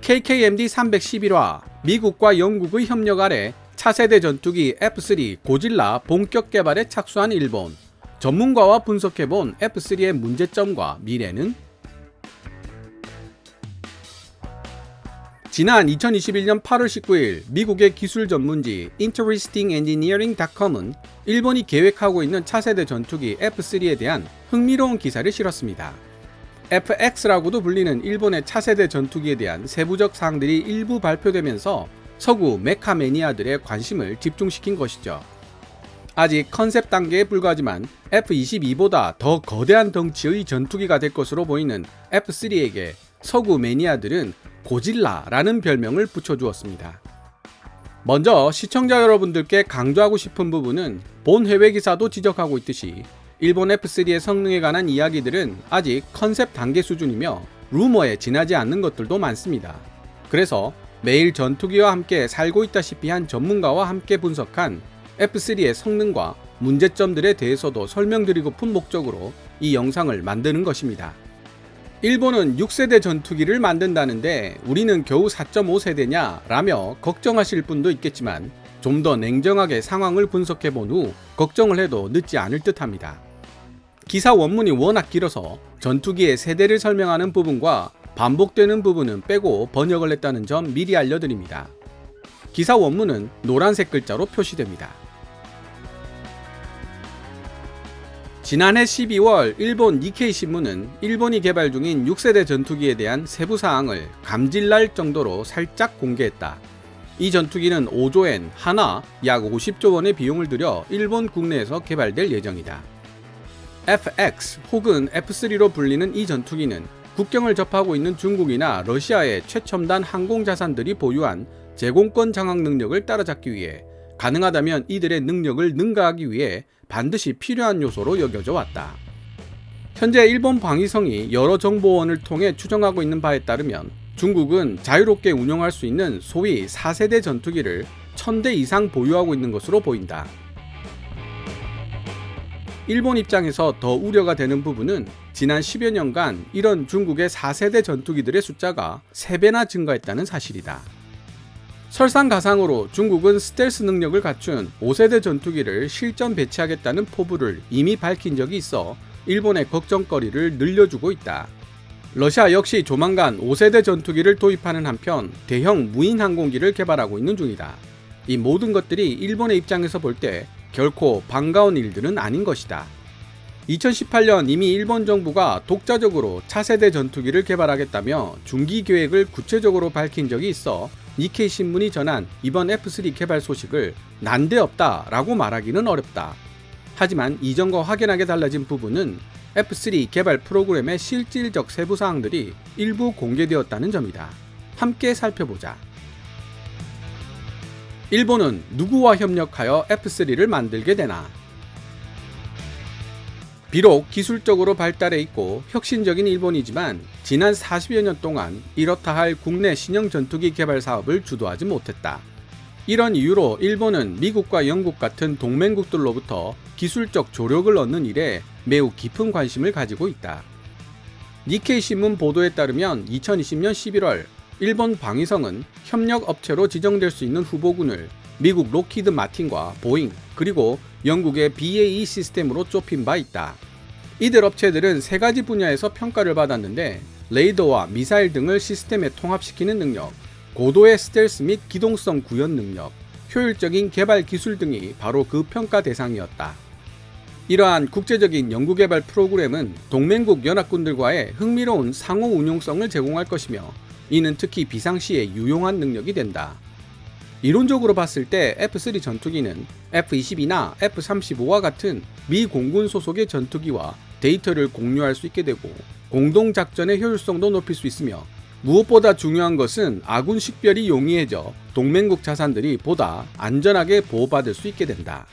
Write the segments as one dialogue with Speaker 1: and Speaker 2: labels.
Speaker 1: KKMD-311화 미국과 영국의 협력 아래 차세대 전투기 F3 고질라 본격 개발에 착수한 일본. 전문가와 분석해본 F3의 문제점과 미래는? 지난 2021년 8월 19일 미국의 기술 전문지 InterestingEngineering.com은 일본이 계획하고 있는 차세대 전투기 F3에 대한 흥미로운 기사를 실었습니다. FX라고도 불리는 일본의 차세대 전투기에 대한 세부적 사항들이 일부 발표되면서 서구 메카 매니아들의 관심을 집중시킨 것이죠. 아직 컨셉 단계에 불과하지만 F-22보다 더 거대한 덩치의 전투기가 될 것으로 보이는 F3에게 서구 매니아들은 고질라라는 별명을 붙여주었습니다. 먼저 시청자 여러분들께 강조하고 싶은 부분은 본 해외 기사도 지적하고 있듯이 일본 F3의 성능에 관한 이야기들은 아직 컨셉 단계 수준이며 루머에 지나지 않는 것들도 많습니다. 그래서 매일 전투기와 함께 살고 있다시피 한 전문가와 함께 분석한 F3의 성능과 문제점들에 대해서도 설명드리고픈 목적으로 이 영상을 만드는 것입니다. 일본은 6세대 전투기를 만든다는데 우리는 겨우 4.5세대냐 라며 걱정하실 분도 있겠지만 좀 더 냉정하게 상황을 분석해본 후 걱정을 해도 늦지 않을 듯합니다. 기사 원문이 워낙 길어서 전투기의 세대를 설명하는 부분과 반복되는 부분은 빼고 번역을 했다는 점 미리 알려드립니다. 기사 원문은 노란색 글자로 표시됩니다. 지난해 12월 일본 니케이 신문은 일본이 개발 중인 6세대 전투기에 대한 세부 사항을 감질날 정도로 살짝 공개했다. 이 전투기는 5조엔 하나 약 50조 원의 비용을 들여 일본 국내에서 개발될 예정이다. FX 혹은 F3로 불리는 이 전투기는 국경을 접하고 있는 중국이나 러시아의 최첨단 항공 자산들이 보유한 제공권 장악 능력을 따라잡기 위해 가능하다면 이들의 능력을 능가하기 위해 반드시 필요한 요소로 여겨져 왔다. 현재 일본 방위성이 여러 정보원을 통해 추정하고 있는 바에 따르면 중국은 자유롭게 운용할 수 있는 소위 4세대 전투기를 1000대 이상 보유하고 있는 것으로 보인다. 일본 입장에서 더 우려가 되는 부분은 지난 10여 년간 이런 중국의 4세대 전투기들의 숫자가 3배나 증가했다는 사실이다. 설상가상으로 중국은 스텔스 능력을 갖춘 5세대 전투기를 실전 배치하겠다는 포부를 이미 밝힌 적이 있어 일본의 걱정거리를 늘려주고 있다. 러시아 역시 조만간 5세대 전투기를 도입하는 한편 대형 무인 항공기를 개발하고 있는 중이다. 이 모든 것들이 일본의 입장에서 볼 때 결코 반가운 일들은 아닌 것이다. 2018년 이미 일본 정부가 독자적으로 차세대 전투기를 개발하겠다며 중기 계획을 구체적으로 밝힌 적이 있어 니케이 신문이 전한 이번 F3 개발 소식을 난데없다 라고 말하기는 어렵다. 하지만 이전과 확연하게 달라진 부분은 F3 개발 프로그램의 실질적 세부 사항들이 일부 공개되었다는 점이다. 함께 살펴보자. 일본은 누구와 협력하여 F3를 만들게 되나? 비록 기술적으로 발달해 있고 혁신적인 일본이지만 지난 40여 년 동안 이렇다 할 국내 신형 전투기 개발 사업을 주도하지 못했다. 이런 이유로 일본은 미국과 영국 같은 동맹국들로부터 기술적 조력을 얻는 일에 매우 깊은 관심을 가지고 있다. 니케이 신문 보도에 따르면 2020년 11월 일본 방위성은 협력 업체로 지정될 수 있는 후보군을 미국 록히드 마틴과 보잉 그리고 영국의 BAE 시스템으로 좁힌 바 있다. 이들 업체들은 3가지 분야에서 평가를 받았는데 레이더와 미사일 등을 시스템에 통합시키는 능력, 고도의 스텔스 및 기동성 구현 능력, 효율적인 개발 기술 등이 바로 그 평가 대상이었다. 이러한 국제적인 연구개발 프로그램은 동맹국 연합군들과의 흥미로운 상호 운용성을 제공할 것이며 이는 특히 비상시에 유용한 능력이 된다. 이론적으로 봤을 때 F3 전투기는 F-22나 F-35와 같은 미 공군 소속의 전투기와 데이터를 공유할 수 있게 되고 공동작전의 효율성도 높일 수 있으며 무엇보다 중요한 것은 아군 식별이 용이해져 동맹국 자산들이 보다 안전하게 보호받을 수 있게 된다.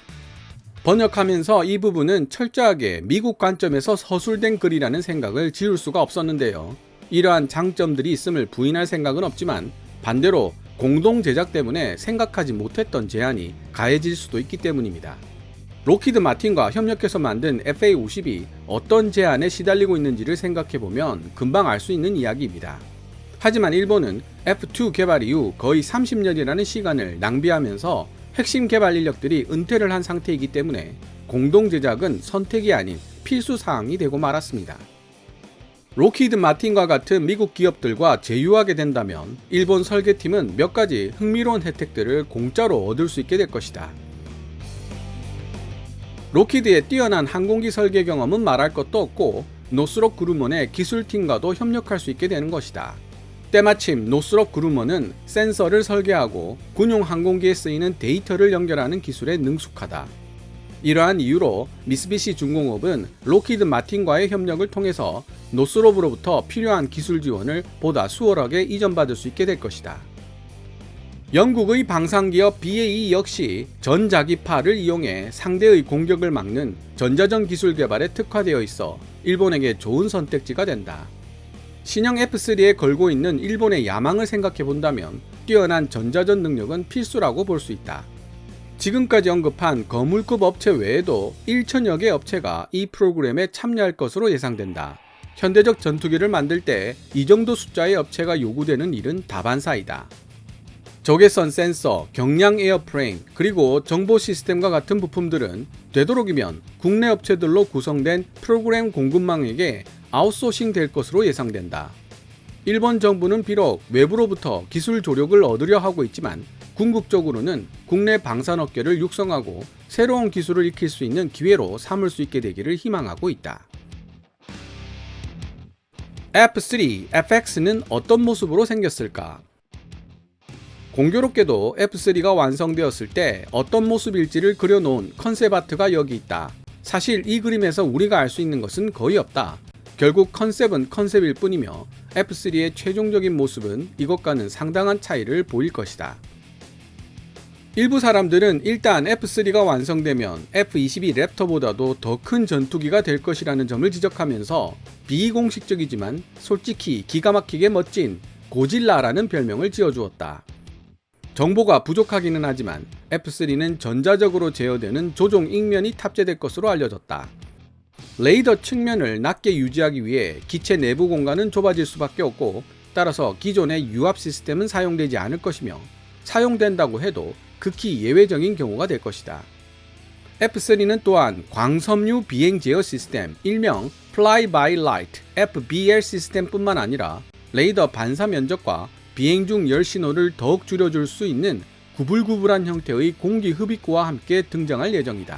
Speaker 1: 번역하면서 이 부분은 철저하게 미국 관점에서 서술된 글이라는 생각을 지울 수가 없었는데요. 이러한 장점들이 있음을 부인할 생각은 없지만 반대로 공동 제작 때문에 생각하지 못했던 제한이 가해질 수도 있기 때문입니다. 록히드 마틴과 협력해서 만든 FA-50이 어떤 제한에 시달리고 있는지를 생각해보면 금방 알 수 있는 이야기입니다. 하지만 일본은 F2 개발 이후 거의 30년이라는 시간을 낭비하면서 핵심 개발 인력들이 은퇴를 한 상태이기 때문에 공동 제작은 선택이 아닌 필수 사항이 되고 말았습니다. 록히드 마틴과 같은 미국 기업들과 제휴하게 된다면 일본 설계팀은 몇 가지 흥미로운 혜택들을 공짜로 얻을 수 있게 될 것이다. 록히드의 뛰어난 항공기 설계 경험은 말할 것도 없고 노스롭 그루먼의 기술팀과도 협력할 수 있게 되는 것이다. 때마침 노스롭 그루먼은 센서를 설계하고 군용 항공기에 쓰이는 데이터를 연결하는 기술에 능숙하다. 이러한 이유로 미쓰비시 중공업은 록히드 마틴과의 협력을 통해서 노스롭으로부터 필요한 기술 지원을 보다 수월하게 이전받을 수 있게 될 것이다. 영국의 방산기업 BAE 역시 전자기파를 이용해 상대의 공격을 막는 전자전 기술 개발에 특화되어 있어 일본에게 좋은 선택지가 된다. 신형 F3에 걸고 있는 일본의 야망을 생각해 본다면 뛰어난 전자전 능력은 필수라고 볼 수 있다. 지금까지 언급한 거물급 업체 외에도 1천여 개 업체가 이 프로그램에 참여할 것으로 예상된다. 현대적 전투기를 만들 때 이 정도 숫자의 업체가 요구되는 일은 다반사이다. 적외선 센서, 경량 에어프레임, 그리고 정보 시스템과 같은 부품들은 되도록이면 국내 업체들로 구성된 프로그램 공급망에게 아웃소싱 될 것으로 예상된다. 일본 정부는 비록 외부로부터 기술 조력을 얻으려 하고 있지만 궁극적으로는 국내 방산업계를 육성하고 새로운 기술을 익힐 수 있는 기회로 삼을 수 있게 되기를 희망하고 있다. F3, FX는 어떤 모습으로 생겼을까? 공교롭게도 F3가 완성되었을 때 어떤 모습일지를 그려놓은 컨셉 아트가 여기 있다. 사실 이 그림에서 우리가 알 수 있는 것은 거의 없다. 결국 컨셉은 컨셉일 뿐이며 F3의 최종적인 모습은 이것과는 상당한 차이를 보일 것이다. 일부 사람들은 일단 F3가 완성되면 F-22 랩터보다도 더 큰 전투기가 될 것이라는 점을 지적하면서 비공식적이지만 솔직히 기가 막히게 멋진 고질라라는 별명을 지어주었다. 정보가 부족하기는 하지만 F3는 전자적으로 제어되는 조종 익면이 탑재될 것으로 알려졌다. 레이더 측면을 낮게 유지하기 위해 기체 내부 공간은 좁아질 수밖에 없고 따라서 기존의 유압 시스템은 사용되지 않을 것이며 사용된다고 해도 극히 예외적인 경우가 될 것이다. F3는 또한 광섬유 비행 제어 시스템, 일명 Fly by Light FBL 시스템뿐만 아니라 레이더 반사 면적과 비행 중 열 신호를 더욱 줄여줄 수 있는 구불구불한 형태의 공기 흡입구와 함께 등장할 예정이다.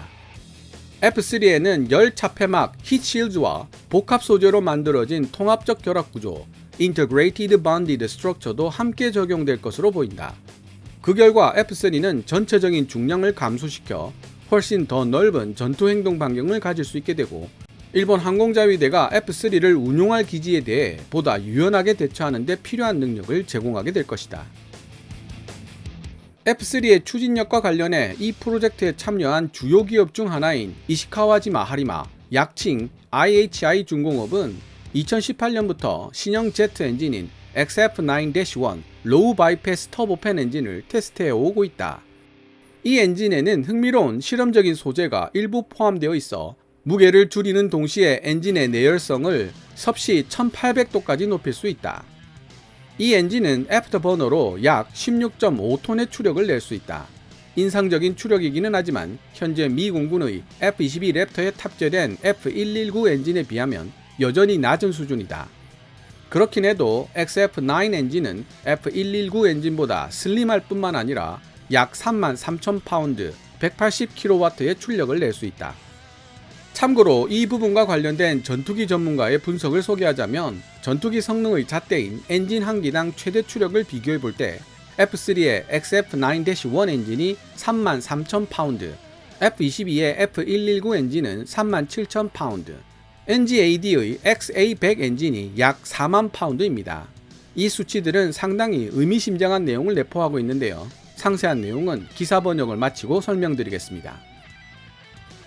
Speaker 1: F3에는 열 차폐막 히트실즈와 복합 소재로 만들어진 통합적 결합 구조 Integrated Bonded Structure도 함께 적용될 것으로 보인다. 그 결과 F3는 전체적인 중량을 감소시켜 훨씬 더 넓은 전투 행동 반경을 가질 수 있게 되고 일본 항공자위대가 F3를 운용할 기지에 대해 보다 유연하게 대처하는 데 필요한 능력을 제공하게 될 것이다. F3의 추진력과 관련해 이 프로젝트에 참여한 주요 기업 중 하나인 이시카와지마 하리마, 약칭 IHI 중공업은 2018년부터 신형 제트 엔진인 XF9-1 로우 바이패스 터보팬 엔진을 테스트해 오고 있다. 이 엔진에는 흥미로운 실험적인 소재가 일부 포함되어 있어 무게를 줄이는 동시에 엔진의 내열성을 섭씨 1800도까지 높일 수 있다. 이 엔진은 애프터버너로 약 16.5톤의 추력을 낼 수 있다. 인상적인 추력이기는 하지만 현재 미 공군의 F-22 랩터에 탑재된 F-119 엔진에 비하면 여전히 낮은 수준이다. 그렇긴 해도 XF9 엔진은 F-119 엔진보다 슬림할 뿐만 아니라 약 33,000파운드, 180kW의 출력을 낼 수 있다. 참고로 이 부분과 관련된 전투기 전문가의 분석을 소개하자면 전투기 성능의 잣대인 엔진 한 기당 최대 추력을 비교해 볼 때 F3의 XF9-1 엔진이 33,000파운드, F-22의 F-119 엔진은 37,000파운드, NGAD의 XA100 엔진이 약 4만 파운드입니다. 이 수치들은 상당히 의미심장한 내용을 내포하고 있는데요. 상세한 내용은 기사 번역을 마치고 설명드리겠습니다.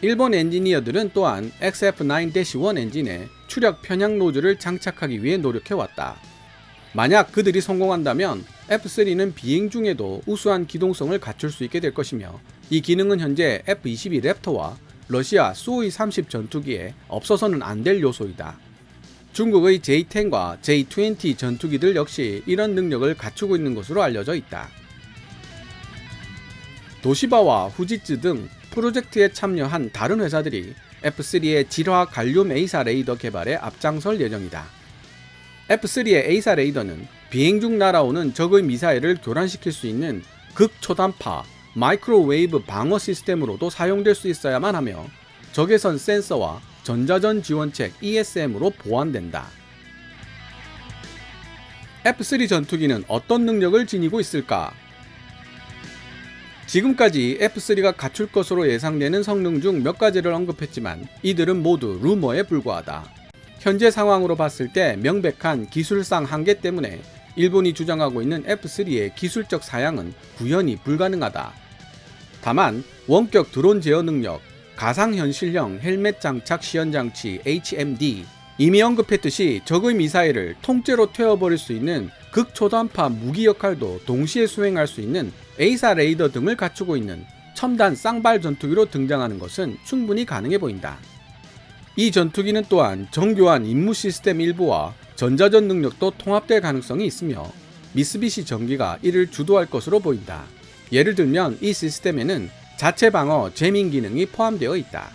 Speaker 1: 일본 엔지니어들은 또한 XF9-1 엔진에 추력 편향 노즐을 장착하기 위해 노력해왔다. 만약 그들이 성공한다면 F3는 비행 중에도 우수한 기동성을 갖출 수 있게 될 것이며 이 기능은 현재 F-22 랩터와 러시아 수호이 30 전투기에 없어서는 안 될 요소이다. 중국의 J10과 J20 전투기들 역시 이런 능력을 갖추고 있는 것으로 알려져 있다. 도시바와 후지츠 등 프로젝트에 참여한 다른 회사들이 F3의 질화 갈륨 A사 레이더 개발에 앞장설 예정이다. F3의 A사 레이더는 비행 중 날아오는 적의 미사일을 교란시킬 수 있는 극초단파 마이크로웨이브 방어 시스템으로도 사용될 수 있어야만 하며 적외선 센서와 전자전 지원책 ESM으로 보완된다. F3 전투기는 어떤 능력을 지니고 있을까? 지금까지 F3가 갖출 것으로 예상되는 성능 중 몇 가지를 언급했지만 이들은 모두 루머에 불과하다. 현재 상황으로 봤을 때 명백한 기술상 한계 때문에 일본이 주장하고 있는 F3의 기술적 사양은 구현이 불가능하다. 다만 원격 드론 제어 능력, 가상현실형 헬멧 장착 시연장치 HMD, 이미 언급했듯이 적의 미사일을 통째로 태워버릴 수 있는 극초단파 무기 역할도 동시에 수행할 수 있는 A사 레이더 등을 갖추고 있는 첨단 쌍발 전투기로 등장하는 것은 충분히 가능해 보인다. 이 전투기는 또한 정교한 임무 시스템 일부와 전자전 능력도 통합될 가능성이 있으며 미쓰비시 전기가 이를 주도할 것으로 보인다. 예를 들면 이 시스템에는 자체 방어 재민 기능이 포함되어 있다.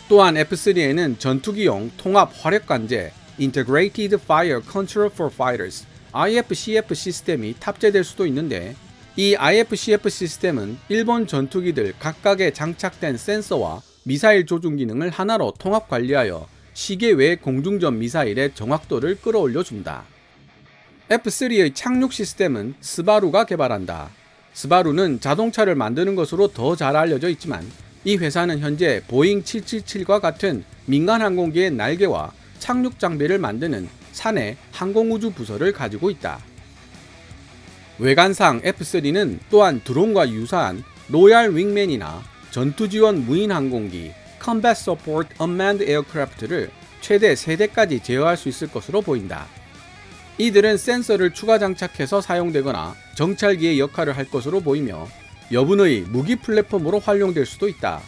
Speaker 1: 또한 F3에는 전투기용 통합 화력 관제 Integrated Fire Control for Fighters IFCF 시스템이 탑재될 수도 있는데 이 IFCF 시스템은 일본 전투기들 각각에 장착된 센서와 미사일 조준 기능을 하나로 통합 관리하여 시계 외 공중전 미사일의 정확도를 끌어올려 준다. F3의 착륙 시스템은 스바루가 개발한다. 스바루는 자동차를 만드는 것으로 더 잘 알려져 있지만 이 회사는 현재 보잉 777과 같은 민간 항공기의 날개와 착륙 장비를 만드는 사내 항공우주 부서를 가지고 있다. 외관상 F3는 또한 드론과 유사한 로얄 윙맨이나 전투지원 무인 항공기 Combat Support Unmanned Aircraft를 최대 3대까지 제어할 수 있을 것으로 보인다. 이들은 센서를 추가 장착해서 사용되거나 정찰기의 역할을 할 것으로 보이며 여분의 무기 플랫폼으로 활용될 수도 있다.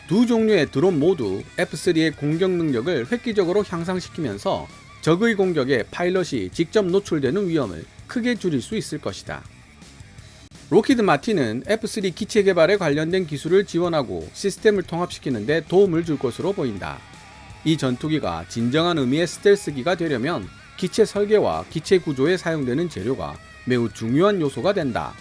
Speaker 1: 두 종류의 드론 모두 F3의 공격 능력을 획기적으로 향상시키면서 적의 공격에 파일럿이 직접 노출되는 위험을 크게 줄일 수 있을 것이다. 록히드 마틴은 F3 기체 개발에 관련된 기술을 지원하고 시스템을 통합시키는 데 도움을 줄 것으로 보인다. 이 전투기가 진정한 의미의 스텔스기가 되려면 기체 설계와 기체 구조에 사용되는 재료가 매우 중요한 요소가 된다.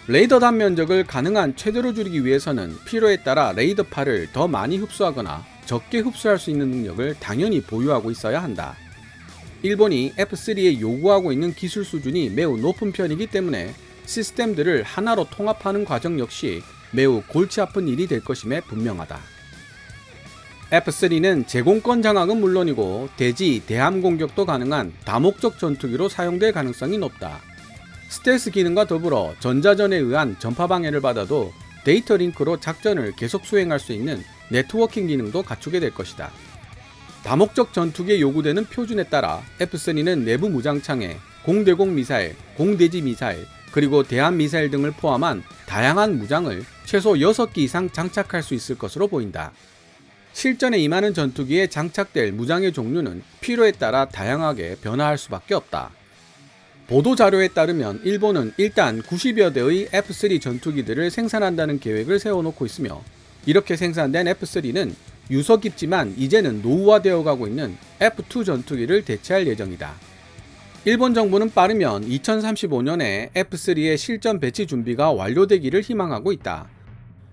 Speaker 1: 레이더 단면적을 가능한 최대로 줄이기 위해서는 필요에 따라 레이더파를 더 많이 흡수하거나 적게 흡수할 수 있는 능력을 당연히 보유하고 있어야 한다. 일본이 F3에 요구하고 있는 기술 수준이 매우 높은 편이기 때문에 시스템들을 하나로 통합하는 과정 역시 매우 골치 아픈 일이 될 것임에 분명하다. F3는 제공권 장악은 물론이고 대지, 대함 공격도 가능한 다목적 전투기로 사용될 가능성이 높다. 스텔스 기능과 더불어 전자전에 의한 전파 방해를 받아도 데이터 링크로 작전을 계속 수행할 수 있는 네트워킹 기능도 갖추게 될 것이다. 다목적 전투기에 요구되는 표준에 따라 F3는 내부 무장창에 공대공 미사일, 공대지 미사일, 그리고 대함 미사일 등을 포함한 다양한 무장을 최소 6기 이상 장착할 수 있을 것으로 보인다. 실전에 임하는 전투기에 장착될 무장의 종류는 필요에 따라 다양하게 변화할 수밖에 없다. 보도자료에 따르면 일본은 일단 90여 대의 F3 전투기들을 생산한다는 계획을 세워놓고 있으며 이렇게 생산된 F3는 유서 깊지만 이제는 노후화되어 가고 있는 F2 전투기를 대체할 예정이다. 일본 정부는 빠르면 2035년에 F3의 실전 배치 준비가 완료되기를 희망하고 있다.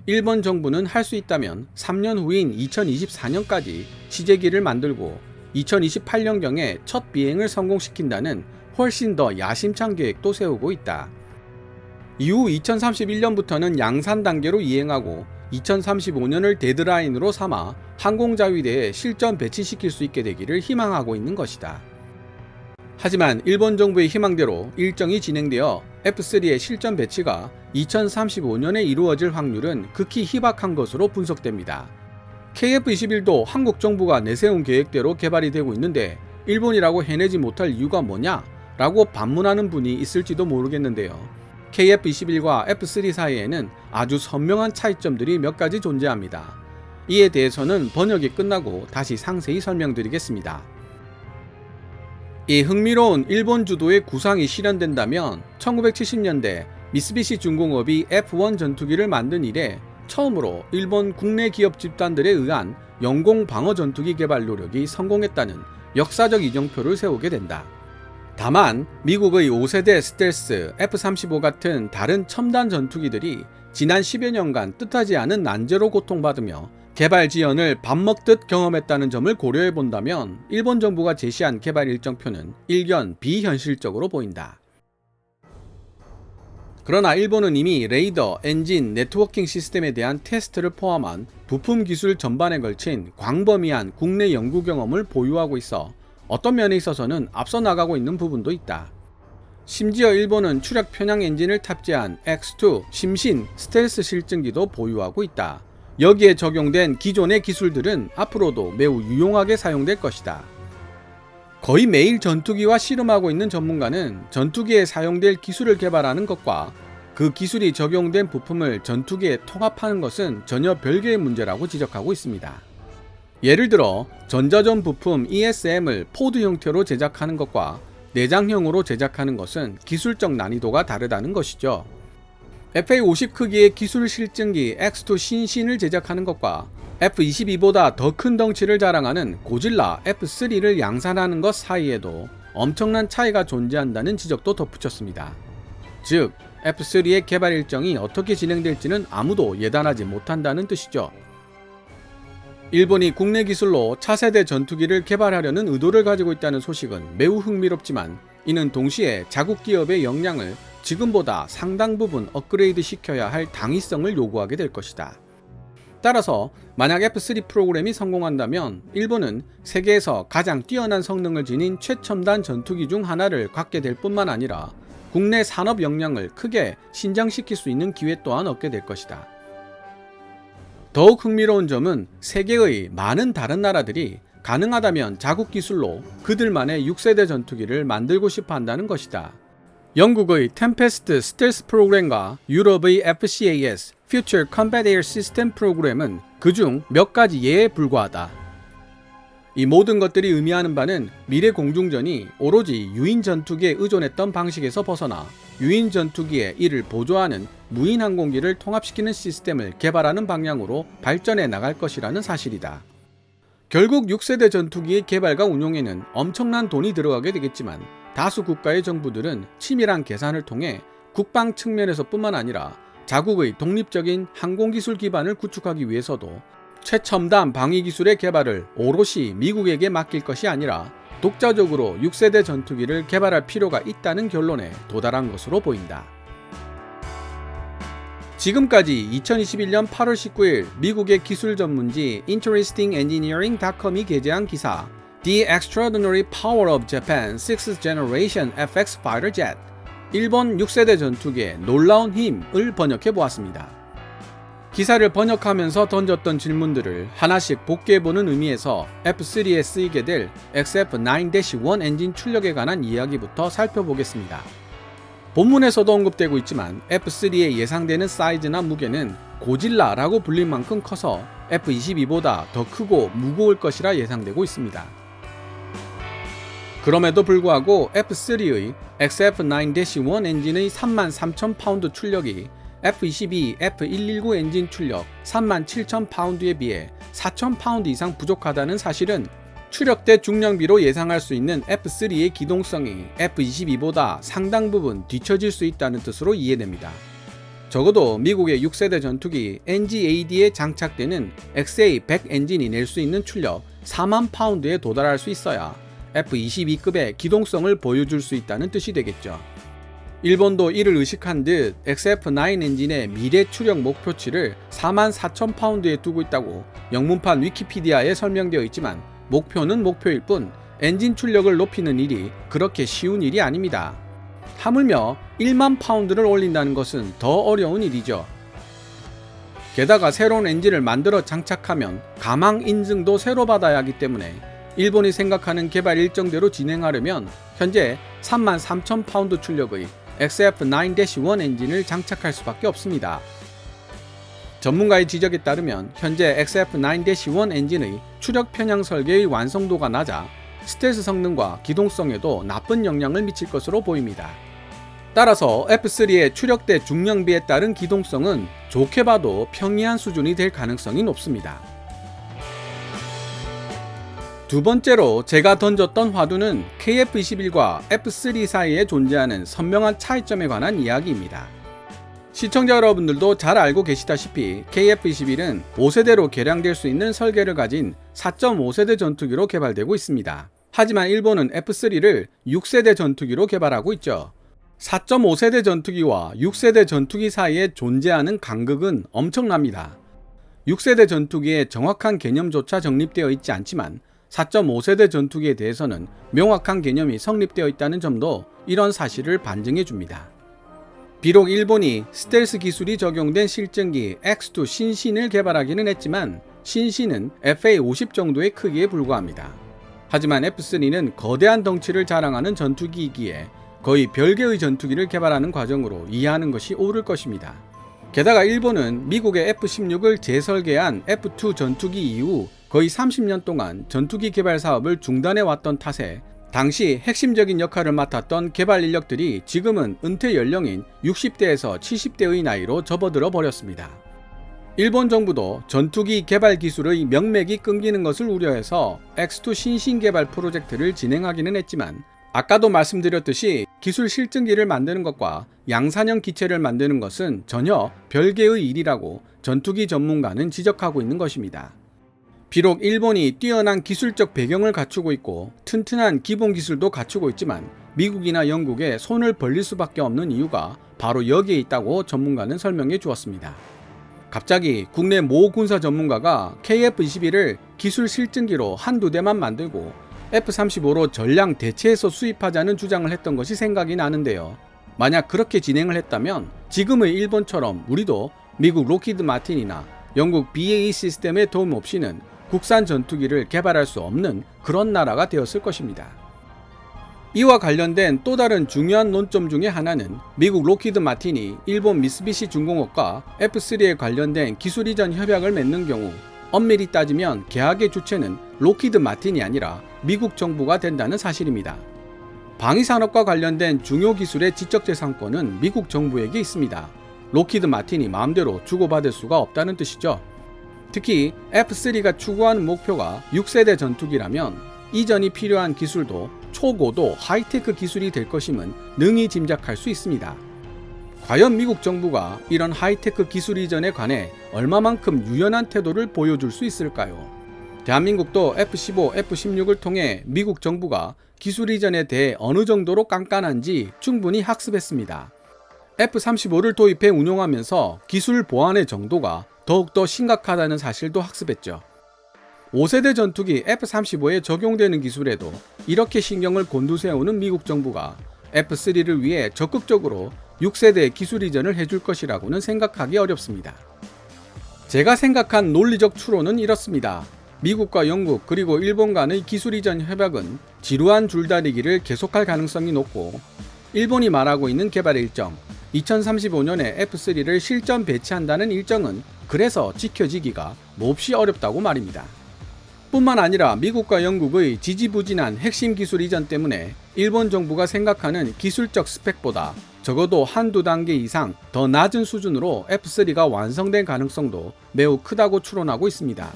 Speaker 1: 일본 정부는 할 수 있다면 3년 후인 2024년까지 시제기를 만들고 2028년경에 첫 비행을 성공시킨다는 훨씬 더 야심찬 계획도 세우고 있다. 이후 2031년부터는 양산 단계로 이행하고 2035년을 데드라인으로 삼아 항공자위대에 실전 배치시킬 수 있게 되기를 희망하고 있는 것이다. 하지만 일본 정부의 희망대로 일정이 진행되어 F3의 실전 배치가 2035년에 이루어질 확률은 극히 희박한 것으로 분석됩니다. KF-21도 한국 정부가 내세운 계획대로 개발이 되고 있는데 일본이라고 해내지 못할 이유가 뭐냐? 라고 반문하는 분이 있을지도 모르겠는데요. KF-21과 F3 사이에는 아주 선명한 차이점들이 몇 가지 존재합니다. 이에 대해서는 번역이 끝나고 다시 상세히 설명드리겠습니다. 이 흥미로운 일본 주도의 구상이 실현된다면 1970년대 미쓰비시 중공업이 F1 전투기를 만든 이래 처음으로 일본 국내 기업 집단들에 의한 영공 방어 전투기 개발 노력이 성공했다는 역사적 이정표를 세우게 된다. 다만 미국의 5세대 스텔스 F-35 같은 다른 첨단 전투기들이 지난 10여 년간 뜻하지 않은 난제로 고통받으며 개발 지연을 밥 먹듯 경험했다는 점을 고려해 본다면 일본 정부가 제시한 개발 일정표는 일견 비현실적으로 보인다. 그러나 일본은 이미 레이더, 엔진, 네트워킹 시스템에 대한 테스트를 포함한 부품 기술 전반에 걸친 광범위한 국내 연구 경험을 보유하고 있어 어떤 면에 있어서는 앞서 나가고 있는 부분도 있다. 심지어 일본은 추력 편향 엔진을 탑재한 X2 심신 스텔스 실증기도 보유하고 있다. 여기에 적용된 기존의 기술들은 앞으로도 매우 유용하게 사용될 것이다. 거의 매일 전투기와 씨름하고 있는 전문가는 전투기에 사용될 기술을 개발하는 것과 그 기술이 적용된 부품을 전투기에 통합하는 것은 전혀 별개의 문제라고 지적하고 있습니다. 예를 들어 전자전 부품 ESM을 포드 형태로 제작하는 것과 내장형으로 제작하는 것은 기술적 난이도가 다르다는 것이죠. FA50 크기의 기술 실증기 X2 신신을 제작하는 것과 F-22보다 더 큰 덩치를 자랑하는 고질라 F-3를 양산하는 것 사이에도 엄청난 차이가 존재한다는 지적도 덧붙였습니다. 즉, F-3의 개발 일정이 어떻게 진행될지는 아무도 예단하지 못한다는 뜻이죠. 일본이 국내 기술로 차세대 전투기를 개발하려는 의도를 가지고 있다는 소식은 매우 흥미롭지만 이는 동시에 자국 기업의 역량을 지금보다 상당 부분 업그레이드 시켜야 할 당위성을 요구하게 될 것이다. 따라서 만약 F-3 프로그램이 성공한다면 일본은 세계에서 가장 뛰어난 성능을 지닌 최첨단 전투기 중 하나를 갖게 될 뿐만 아니라 국내 산업 역량을 크게 신장시킬 수 있는 기회 또한 얻게 될 것이다. 더욱 흥미로운 점은 세계의 많은 다른 나라들이 가능하다면 자국 기술로 그들만의 6세대 전투기를 만들고 싶어 한다는 것이다. 영국의 템페스트 스텔스 프로그램과 유럽의 FCAS Future Combat Air System 프로그램은 그중 몇 가지 예에 불과하다. 이 모든 것들이 의미하는 바는 미래 공중전이 오로지 유인 전투기에 의존했던 방식에서 벗어나 유인 전투기에 이를 보조하는 무인 항공기를 통합시키는 시스템을 개발하는 방향으로 발전해 나갈 것이라는 사실이다. 결국 6세대 전투기의 개발과 운용에는 엄청난 돈이 들어가게 되겠지만 다수 국가의 정부들은 치밀한 계산을 통해 국방 측면에서 뿐만 아니라 자국의 독립적인 항공기술 기반을 구축하기 위해서도 최첨단 방위기술의 개발을 오롯이 미국에게 맡길 것이 아니라 독자적으로 6세대 전투기를 개발할 필요가 있다는 결론에 도달한 것으로 보인다. 지금까지 2021년 8월 19일 미국의 기술 전문지 InterestingEngineering.com이 게재한 기사 The Extraordinary Power of Japan 6th Generation FX Fighter Jet 일본 6세대 전투기의 놀라운 힘을 번역해 보았습니다. 기사를 번역하면서 던졌던 질문들을 하나씩 복귀해보는 의미에서 F-3에 쓰이게 될 XF-9-1 엔진 출력에 관한 이야기부터 살펴보겠습니다. 본문에서도 언급되고 있지만 F-3의 예상되는 사이즈나 무게는 고질라라고 불릴 만큼 커서 F-22보다 더 크고 무거울 것이라 예상되고 있습니다. 그럼에도 불구하고 F-3의 XF-9-1 엔진의 33,000파운드 출력이 F-22, F-119 엔진 출력 37,000파운드에 비해 4,000파운드 이상 부족하다는 사실은 추력대 중량비로 예상할 수 있는 F-3의 기동성이 F-22보다 상당 부분 뒤처질 수 있다는 뜻으로 이해됩니다. 적어도 미국의 6세대 전투기 NGAD에 장착되는 XA-100 엔진이 낼 수 있는 출력 4만 파운드에 도달할 수 있어야 F-22급의 기동성을 보여줄 수 있다는 뜻이 되겠죠. 일본도 이를 의식한 듯 XF-9 엔진의 미래 추력 목표치를 44,000파운드에 두고 있다고 영문판 위키피디아에 설명되어 있지만 목표는 목표일 뿐 엔진 출력을 높이는 일이 그렇게 쉬운 일이 아닙니다. 하물며 1만 파운드를 올린다는 것은 더 어려운 일이죠. 게다가 새로운 엔진을 만들어 장착하면 가망 인증도 새로 받아야 하기 때문에 일본이 생각하는 개발 일정대로 진행하려면 현재 33,000파운드 출력의 XF-9-1 엔진을 장착할 수밖에 없습니다. 전문가의 지적에 따르면 현재 XF9-1 엔진의 추력 편향 설계의 완성도가 낮아 스텔스 성능과 기동성에도 나쁜 영향을 미칠 것으로 보입니다. 따라서 F3의 추력대 중량비에 따른 기동성은 좋게 봐도 평이한 수준이 될 가능성이 높습니다. 두 번째로 제가 던졌던 화두는 KF21과 F3 사이에 존재하는 선명한 차이점에 관한 이야기입니다. 시청자 여러분들도 잘 알고 계시다시피 KF21은 5세대로 개량될 수 있는 설계를 가진 4.5세대 전투기로 개발되고 있습니다. 하지만 일본은 F3를 6세대 전투기로 개발하고 있죠. 4.5세대 전투기와 6세대 전투기 사이에 존재하는 간극은 엄청납니다. 6세대 전투기의 정확한 개념조차 정립되어 있지 않지만 4.5세대 전투기에 대해서는 명확한 개념이 성립되어 있다는 점도 이런 사실을 반증해 줍니다. 비록 일본이 스텔스 기술이 적용된 실증기 X2 신신을 개발하기는 했지만 신신은 FA50 정도의 크기에 불과합니다. 하지만 F3는 거대한 덩치를 자랑하는 전투기이기에 거의 별개의 전투기를 개발하는 과정으로 이해하는 것이 옳을 것입니다. 게다가 일본은 미국의 F-16을 재설계한 F2 전투기 이후 거의 30년 동안 전투기 개발 사업을 중단해 왔던 탓에 당시 핵심적인 역할을 맡았던 개발 인력들이 지금은 은퇴 연령인 60대에서 70대의 나이로 접어들어 버렸습니다. 일본 정부도 전투기 개발 기술의 명맥이 끊기는 것을 우려해서 X2 신신 개발 프로젝트를 진행하기는 했지만 아까도 말씀드렸듯이 기술 실증기를 만드는 것과 양산형 기체를 만드는 것은 전혀 별개의 일이라고 전투기 전문가는 지적하고 있는 것입니다. 비록 일본이 뛰어난 기술적 배경을 갖추고 있고 튼튼한 기본 기술도 갖추고 있지만 미국이나 영국에 손을 벌릴 수밖에 없는 이유가 바로 여기에 있다고 전문가는 설명해 주었습니다. 갑자기 국내 모 군사 전문가가 KF-21을 기술 실증기로 한두 대만 만들고 F-35로 전량 대체해서 수입하자는 주장을 했던 것이 생각이 나는데요. 만약 그렇게 진행을 했다면 지금의 일본처럼 우리도 미국 로키드 마틴이나 영국 BAE 시스템의 도움 없이는 국산 전투기를 개발할 수 없는 그런 나라가 되었을 것입니다. 이와 관련된 또 다른 중요한 논점 중에 하나는 미국 로키드 마틴이 일본 미쓰비시 중공업과 F3에 관련된 기술 이전 협약을 맺는 경우 엄밀히 따지면 계약의 주체는 로키드 마틴이 아니라 미국 정부가 된다는 사실입니다. 방위산업과 관련된 중요 기술의 지적재산권은 미국 정부에게 있습니다. 로키드 마틴이 마음대로 주고받을 수가 없다는 뜻이죠. 특히 F3가 추구하는 목표가 6세대 전투기라면 이전이 필요한 기술도 초고도 하이테크 기술이 될 것임은 능히 짐작할 수 있습니다. 과연 미국 정부가 이런 하이테크 기술 이전에 관해 얼마만큼 유연한 태도를 보여줄 수 있을까요? 대한민국도 F-15, F-16을 통해 미국 정부가 기술 이전에 대해 어느 정도로 깐깐한지 충분히 학습했습니다. F-35를 도입해 운용하면서 기술 보안의 정도가 더욱더 심각하다는 사실도 학습했죠. 5세대 전투기 F-35에 적용되는 기술에도 이렇게 신경을 곤두세우는 미국 정부가 F-3를 위해 적극적으로 6세대 기술 이전을 해줄 것이라고는 생각하기 어렵습니다. 제가 생각한 논리적 추론은 이렇습니다. 미국과 영국 그리고 일본 간의 기술 이전 협약은 지루한 줄다리기를 계속할 가능성이 높고 일본이 말하고 있는 개발 일정 2035년에 F3를 실전 배치한다는 일정은 그래서 지켜지기가 몹시 어렵다고 말입니다. 뿐만 아니라 미국과 영국의 지지부진한 핵심 기술 이전 때문에 일본 정부가 생각하는 기술적 스펙보다 적어도 한두 단계 이상 더 낮은 수준으로 F3가 완성된 가능성도 매우 크다고 추론하고 있습니다.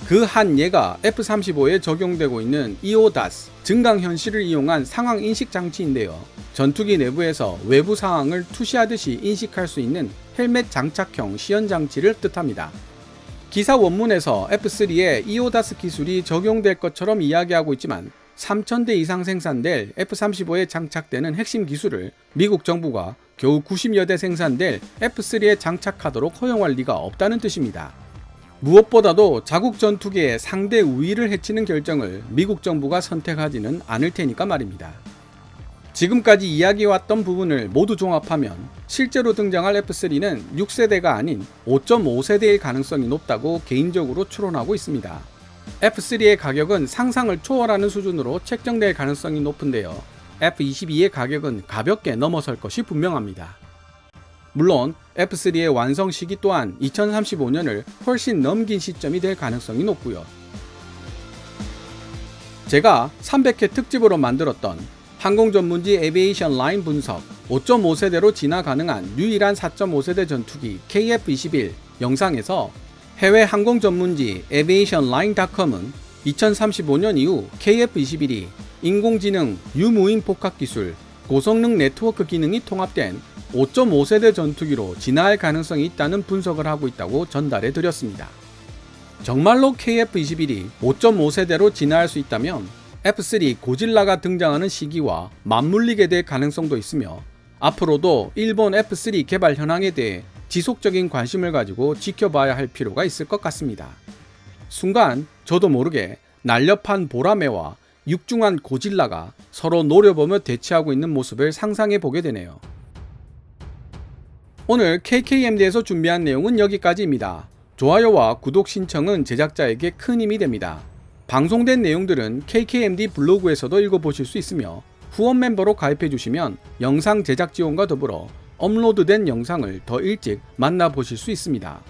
Speaker 1: 그 한 예가 F-35에 적용되고 있는 EODAS, 증강현실을 이용한 상황 인식 장치인데요. 전투기 내부에서 외부 상황을 투시하듯이 인식할 수 있는 헬멧 장착형 시연 장치를 뜻합니다. 기사 원문에서 F3에 EODAS 기술이 적용될 것처럼 이야기하고 있지만 3,000대 이상 생산될 F-35에 장착되는 핵심 기술을 미국 정부가 겨우 90여 대 생산될 F3에 장착하도록 허용할 리가 없다는 뜻입니다. 무엇보다도 자국 전투기의 상대 우위를 해치는 결정을 미국 정부가 선택하지는 않을 테니까 말입니다. 지금까지 이야기해왔던 부분을 모두 종합하면 실제로 등장할 F3는 6세대가 아닌 5.5세대일 가능성이 높다고 개인적으로 추론하고 있습니다. F3의 가격은 상상을 초월하는 수준으로 책정될 가능성이 높은데요. F-22의 가격은 가볍게 넘어설 것이 분명합니다. 물론 F3의 완성 시기 또한 2035년을 훨씬 넘긴 시점이 될 가능성이 높고요. 제가 300회 특집으로 만들었던 항공 전문지 에비에이션 라인 분석 5.5세대로 진화 가능한 유일한 4.5세대 전투기 KF-21 영상에서 해외 항공 전문지 aviationline.com은 2035년 이후 KF-21이 인공지능 유무인 복합 기술, 고성능 네트워크 기능이 통합된 5.5세대 전투기로 진화할 가능성이 있다는 분석을 하고 있다고 전달해 드렸습니다. 정말로 KF-21이 5.5세대로 진화할 수 있다면 F3 고질라가 등장하는 시기와 맞물리게 될 가능성도 있으며 앞으로도 일본 F3 개발 현황에 대해 지속적인 관심을 가지고 지켜봐야 할 필요가 있을 것 같습니다. 순간 저도 모르게 날렵한 보라매와 육중한 고질라가 서로 노려보며 대치하고 있는 모습을 상상해 보게 되네요. 오늘 KKMD에서 준비한 내용은 여기까지입니다. 좋아요와 구독 신청은 제작자에게 큰 힘이 됩니다. 방송된 내용들은 KKMD 블로그에서도 읽어보실 수 있으며 후원 멤버로 가입해 주시면 영상 제작 지원과 더불어 업로드된 영상을 더 일찍 만나보실 수 있습니다.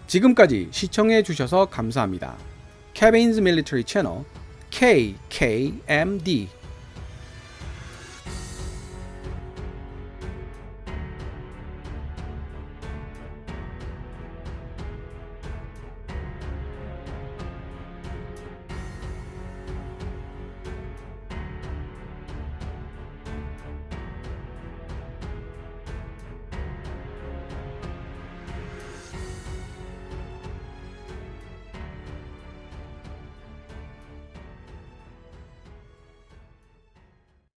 Speaker 1: 지금까지 시청해 주셔서 감사합니다. Kevin's Military Channel KKMD